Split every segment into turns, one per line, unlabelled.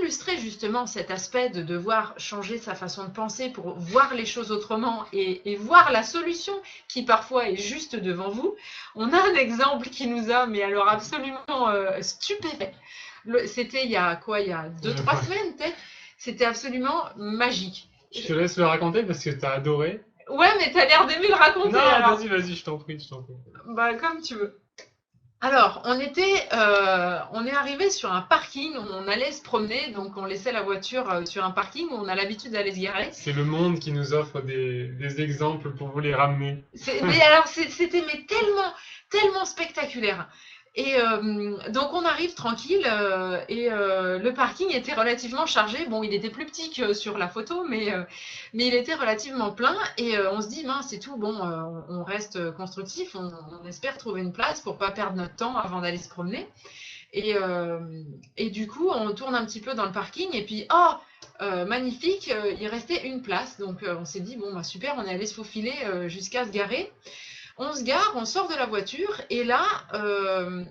illustrer justement cet aspect de devoir changer sa façon de penser pour voir les choses autrement et voir la solution qui parfois est juste devant vous, on a un exemple qui nous a, mais alors absolument stupéfait. C'était il y a quoi, il y a 2-3 semaines peut-être. C'était absolument magique.
Je te laisse le raconter parce que t'as adoré.
Ouais, mais t'as l'air d'aimer le raconter.
Non,
alors.
vas-y, je t'en prie.
Bah, comme tu veux. Alors, on est arrivé sur un parking, on allait se promener, donc on laissait la voiture sur un parking où on a l'habitude d'aller se garer.
C'est le monde qui nous offre des exemples pour vous les ramener.
Mais alors, c'était mais tellement spectaculaire. Et donc on arrive tranquille et le parking était relativement chargé. Bon, il était plus petit que sur la photo, mais il était relativement plein. Et on se dit, mince, c'est tout, bon, on reste constructif, on espère trouver une place pour pas perdre notre temps avant d'aller se promener. Et du coup, on tourne un petit peu dans le parking et puis, oh, magnifique, il restait une place. Donc on s'est dit, bon, bah, super, on est allé se faufiler jusqu'à se garer. On se gare, on sort de la voiture et là,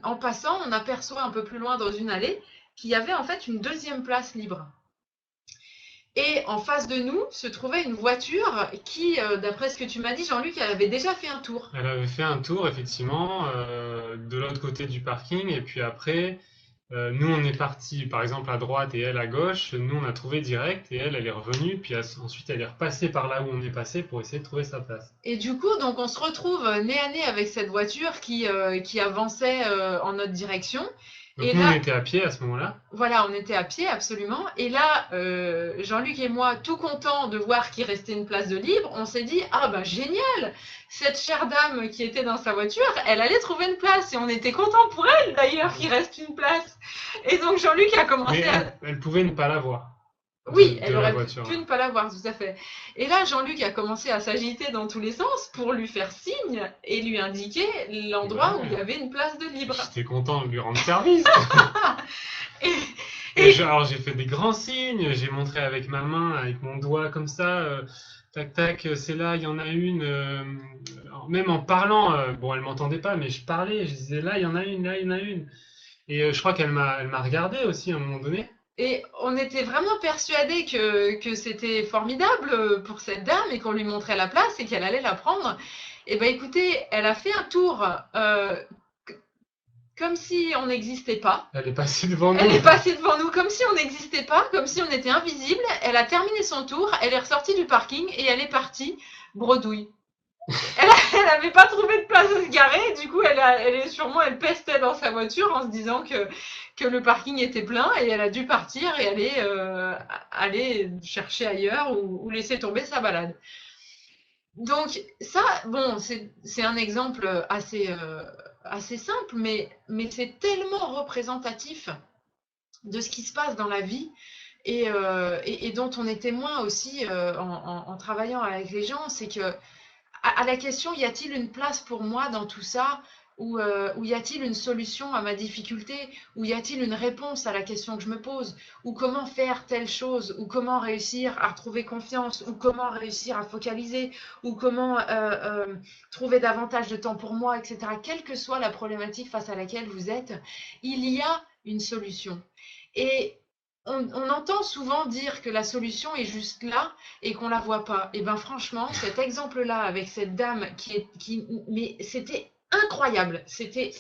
en passant, on aperçoit un peu plus loin dans une allée qu'il y avait en fait une deuxième place libre. Et en face de nous se trouvait une voiture qui, d'après ce que tu m'as dit, Jean-Luc, elle avait déjà fait un tour.
Elle avait fait un tour, effectivement, de l'autre côté du parking. Et puis après, nous, on est parti, par exemple, à droite et elle à gauche. Nous, on a trouvé direct et elle est revenue. Puis ensuite, elle est repassée par là où on est passé pour essayer de trouver sa place.
Et du coup, donc, on se retrouve nez à nez avec cette voiture qui avançait en notre direction.
Donc
Et
nous,
là,
on était à pied à ce moment-là.
voilà, on était à pied, absolument. Et là, Jean-Luc et moi, tout contents de voir qu'il restait une place de libre, on s'est dit, ah bah génial, cette chère dame qui était dans sa voiture, elle allait trouver une place. Et on était contents pour elle, d'ailleurs, qu'il reste une place. Et donc Jean-Luc a commencé
Mais elle pouvait ne pas l'avoir.
Oui,
De
elle
la
aurait
voiture.
pu ne pas l'avoir, tout à fait. Et là, Jean-Luc a commencé à s'agiter dans tous les sens pour lui faire signe et lui indiquer l'endroit où il y avait une place de libre.
J'étais content de lui rendre service. Alors j'ai fait des grands signes, j'ai montré avec ma main, avec mon doigt comme ça, tac tac, c'est là, il y en a une. Même en parlant, bon elle m'entendait pas, mais je parlais, je disais là, il y en a une, là, il y en a une. Et je crois elle m'a regardé aussi à un moment donné.
Et on était vraiment persuadés que c'était formidable pour cette dame et qu'on lui montrait la place et qu'elle allait la prendre. Et ben écoutez, elle a fait un tour comme si on n'existait pas.
Elle est passée devant nous.
Elle est passée devant nous comme si on n'existait pas, comme si on était invisible. Elle a terminé son tour, elle est ressortie du parking et elle est partie bredouille. Elle n'avait pas trouvé de place à se garer, et du coup elle pestait dans sa voiture en se disant que le parking était plein et elle a dû partir et aller chercher ailleurs ou laisser tomber sa balade. Donc ça, bon, c'est un exemple assez simple, mais c'est tellement représentatif de ce qui se passe dans la vie et dont on est témoin aussi en travaillant avec les gens, c'est que à la question, y a-t-il une place pour moi dans tout ça ou y a-t-il une solution à ma difficulté ou y a-t-il une réponse à la question que je me pose ou comment faire telle chose ou comment réussir à retrouver confiance ou comment réussir à focaliser ou comment trouver davantage de temps pour moi, etc. Quelle que soit la problématique face à laquelle vous êtes, il y a une solution. Et on entend souvent dire que la solution est juste là et qu'on la voit pas. Et ben franchement, cet exemple-là avec cette dame mais c'était incroyable. C'était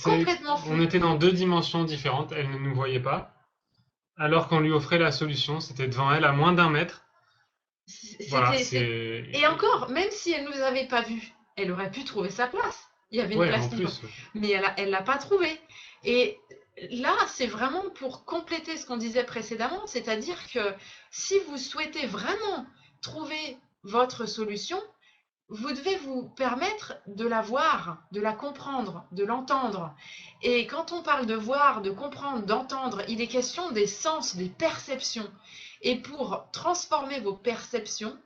complètement fou.
On était dans deux dimensions différentes. Elle ne nous voyait pas, alors qu'on lui offrait la solution. C'était devant elle à moins d'1 mètre. Voilà,
Et encore, même si elle nous avait pas vus, elle aurait pu trouver sa place. Il y avait une place libre. Mais elle l'a pas trouvée. Et là, c'est vraiment pour compléter ce qu'on disait précédemment, c'est-à-dire que si vous souhaitez vraiment trouver votre solution, vous devez vous permettre de la voir, de la comprendre, de l'entendre. Et quand on parle de voir, de comprendre, d'entendre, il est question des sens, des perceptions. Et pour transformer vos perceptions,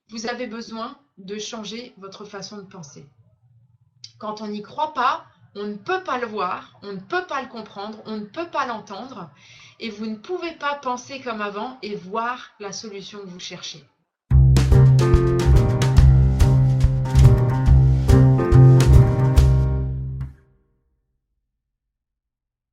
vous avez besoin de changer votre façon de penser. Quand on n'y croit pas, on ne peut pas le voir, on ne peut pas le comprendre, on ne peut pas l'entendre et vous ne pouvez pas penser comme avant et voir la solution que vous cherchez.